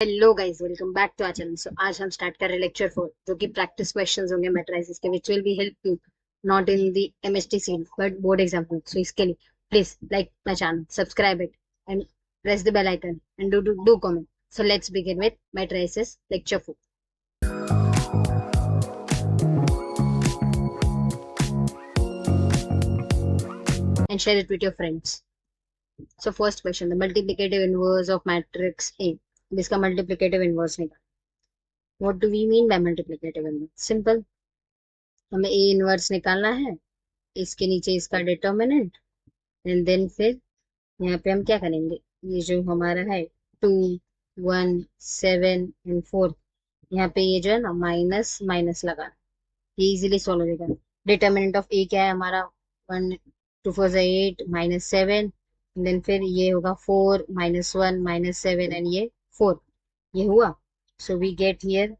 Hello guys, welcome back to our channel. So आज हम start कर रहे हैं लेक्चर 4, जो कि प्रैक्टिस क्वेश्चंस होंगे मैट्रिसेस के, which will be help you not in the MHT CET but board exam में। सो इसके लिए please like my channel, subscribe it and press the bell icon and do comment. So let's begin with matrices lecture 4 and share it with your friends. So first question, the multiplicative inverse of matrix A. इसका multiplicative inverse निकाल. What do we mean by multiplicative inverse? Simple. हमें A inverse निकालना है, इसके नीचे इसका determinant, and then फिर यहाँ पे हम क्या करेंगे, ये जो हमारा है 2, 1, 7 एंड 4, यहाँ पे ये जो है ना माइनस माइनस लगा, ये इजीली सॉल्व हो जाएगा. डिटर्मिनेंट ऑफ ए क्या है हमारा, 1 2 4 8 -7, देन फिर ये होगा 4 -1 -7 एंड ये 4, ये हुआ. So we get here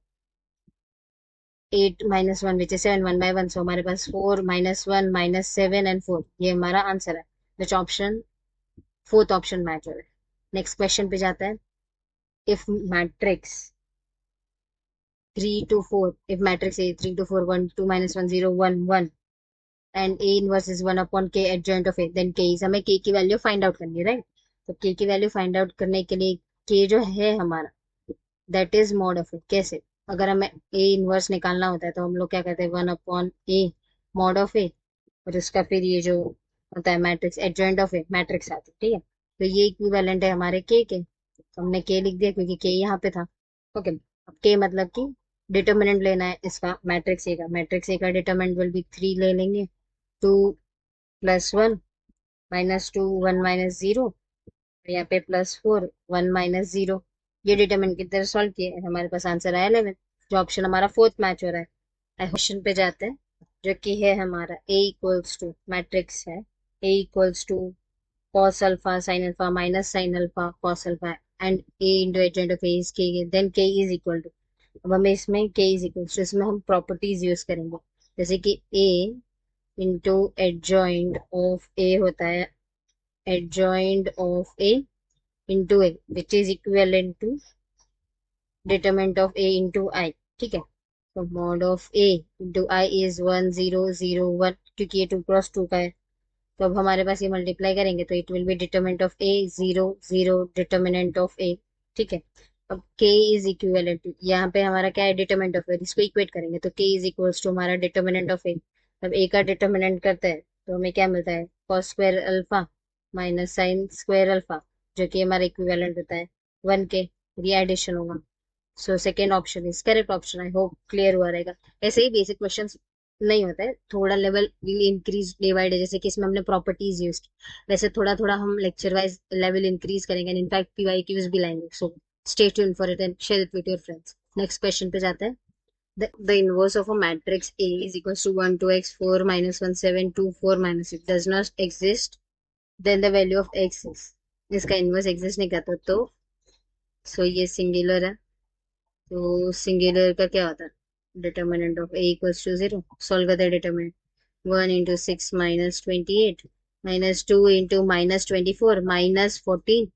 8 -1 which is 7, 1 by 1. So हमारे पास 4 -1 -7 and 4, ये हमारा आंसर है. Which option, fourth option match हो रहा है. नेक्स्ट क्वेश्चन पे जाता है. If matrix 3 to 4, if matrix A 3 to 4 1 2 -1 0 1 1 and A inverse is 1 upon K adjoint of A, then K is, हमें K की वैल्यू फाइंड आउट करनी है, राइट. तो K की वैल्यू फाइंड आउट करने के लिए K जो है हमारा, दैट इज मॉड ऑफ ए. कैसे, अगर हमें ए इनवर्स निकालना होता है तो हम लोग क्या करते हैं, 1 अपॉन ए मॉड ऑफ ए, और उसका फिर ये जो होता है matrix adjoint of A matrix आती है, ठीक है. तो ये इक्विवेलेंट है हमारे के, तो हमने के लिख दिया क्योंकि के यहाँ पे था. ओके, अब के मतलब कि डिटर्मिनेंट लेना है इसका मैट्रिक्स ए का. मैट्रिक्स ए का डिटर्मिनेंट विल बी 3 ले लेंगे, 2 +1 -2 1 -0, यहाँ पे +4 1 -0. ये डिटरमिनेंट की तरह सॉल्व किए, हमारे पास आंसर आया 11, जो ऑप्शन हमारा फोर्थ मैच हो रहा है. क्वेश्चन पे जाते हैं, जो कि है हमारा A इक्वल्स टू, मैट्रिक्स है A equals to cos alpha sin alpha minus sin alpha cos alpha and A into adjoint of A is K, then K is equal to. अब हमें इसमें K इज इक्वल टू, इसमें हम properties use करेंगे, जैसे कि A into adjoint of A होता है adjoint of A into A, which is equivalent to determinant of A into I. ठीक है, तो mod of A into I is 1 0 0 1, क्योंकि ये 2 क्रॉस 2 का है. तो अब हमारे पास ये मल्टीप्लाई करेंगे तो it will be determinant of A 0 0 determinant of A. ठीक है, अब K इज इक्विवेलेंट टू, यहाँ पे हमारा क्या है, डिटर्मिनेंट ऑफ A, इसको इक्वेट करेंगे तो K इज इक्वल्स टू हमारा डिटर्मिनेंट ऑफ A. अब A का डिटर्मिनेंट करते हैं तो हमें क्या मिलता है, cos square alpha minus sin square alpha, जो कि हमारा इक्विवेलेंट होता है 1 के, ये एडिशन होगा. So second option is correct option. I hope clear हुआ रहेगा. ऐसे ही बेसिक क्वेश्चन नहीं होता है, थोड़ा level will increase day by day, जैसे कि इसमें हमने प्रॉपर्टीज यूज की, वैसे थोड़ा थोड़ा हम लेक्चर वाइज लेवल इंक्रीज करेंगे, इनफैक्ट पीवाईक्यूज भी लाएंगे. So stay tuned for it and share it with your friends. Next question पे जाते हैं. The inverse of a matrix A is equals to 1 2x 4 -1 7 2 4 -6 does not exist, then the value of x is, इसका inverse exist नहीं करता तो सो ये singular है, तो सिंगुलर का क्या होता है, determinant of A equals to 0. Solve करते हैं determinant, 1 into 6 -28 -2 into -24 -14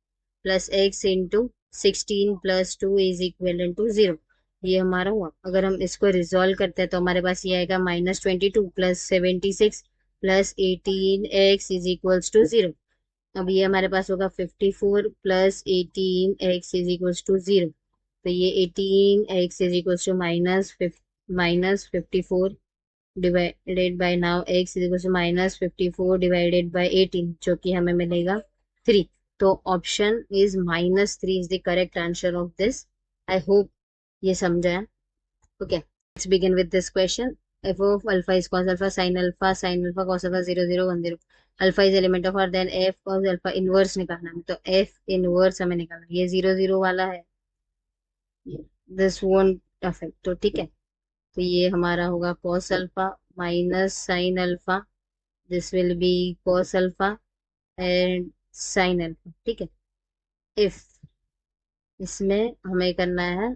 plus x into 16 + 2 is equal to 0. ये हमारा हुआ. अगर हम इसको रिजॉल्व करते हैं तो हमारे पास ये आएगा -22 + 76 + 18x इज इक्वल्स टू 0. अब ये हमारे पास होगा 54 + 18x इज इक्वल्स टू 0. तो ये 18x is equals to -54 divided by, now x is equals to -54 divided by 18, जो कि हमें मिलेगा 3. तो option is -3 is the correct answer of this. I hope ये समझा है. Okay, let's begin with this question. f of alpha is cos alpha sin alpha cos alpha 0 0 1 0. Alpha is element of R, then f cos alpha inverse निकालना है, तो f inverse हमें निकालना है. ये 0 0 वाला है, दिस वोंट अफेक्ट, तो ठीक है. तो ये हमारा होगा cos alpha minus sin alpha, this will be cos alpha and sin alpha. ठीक है, इफ इसमें हमें करना है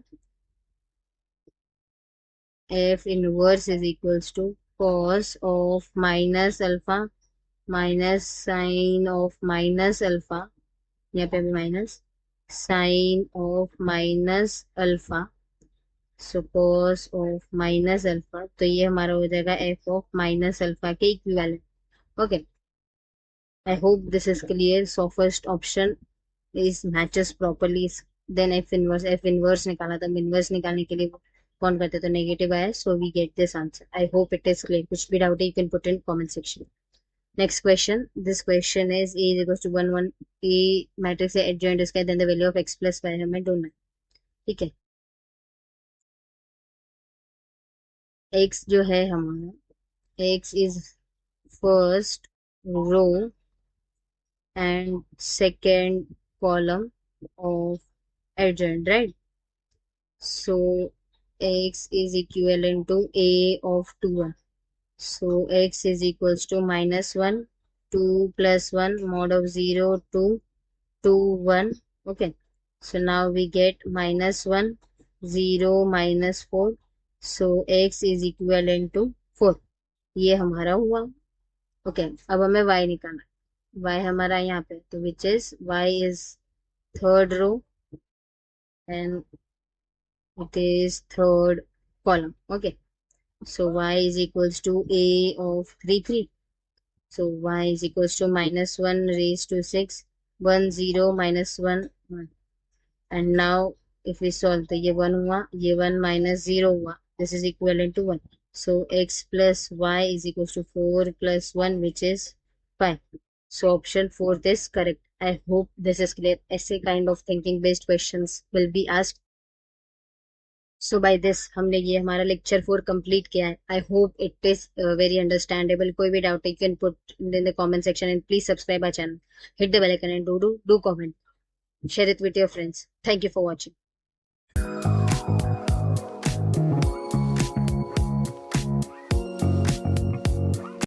f inverse is equals to cos of minus alpha minus sine of minus alpha, यहाँ पे भी minus, sine of minus alpha, so cos of minus alpha, तो ये हमारा हो जाएगा एफ ऑफ माइनस अल्फा के equivalent. Okay, I hope this is clear. So first option is matches properly. Then F inverse निकाला था, इनवर्स निकालने के लिए कौन करते तो नेगेटिव आया, so we get this answer. I hope it is clear. कुछ भी डाउट है you can put in comment section. Next question. This question is A is equals to 1 1. A matrix है adjoint इसका, then the value of x plus y हमें ढूंढना है. ठीक है. x जो है हमारा, x is first row and second column of adjoint, right? So x is equivalent to A of 2 1. So x is equals to minus 1, 2 plus 1 mod of 0 to 2 1. Okay, so now we get minus 1 0 minus 4, so x is equivalent to 4. ये हमारा हुआ. Okay, अब हमें y निकालना है. y हमारा यहाँ पे, तो which is y is third row and it is third column. Okay, so y is equals to A of 3 3. So y is equals to minus 1 raised to 6, 1 0 minus 1 1. And now if we solve, तो ये 1 हुआ, ये 1 minus 0 हुआ, this is equivalent to 1. So x plus y is equals to 4 plus 1 which is 5. So option 4 is correct. I hope this is clear. ऐसे kind of thinking based questions will be asked. So by this हमने ये हमारा lecture 4 complete किया है. I hope it is very understandable. कोई भी doubt you can put in the comment section and please subscribe our channel. Hit the bell icon and do comment. Share it with your friends. Thank you for watching.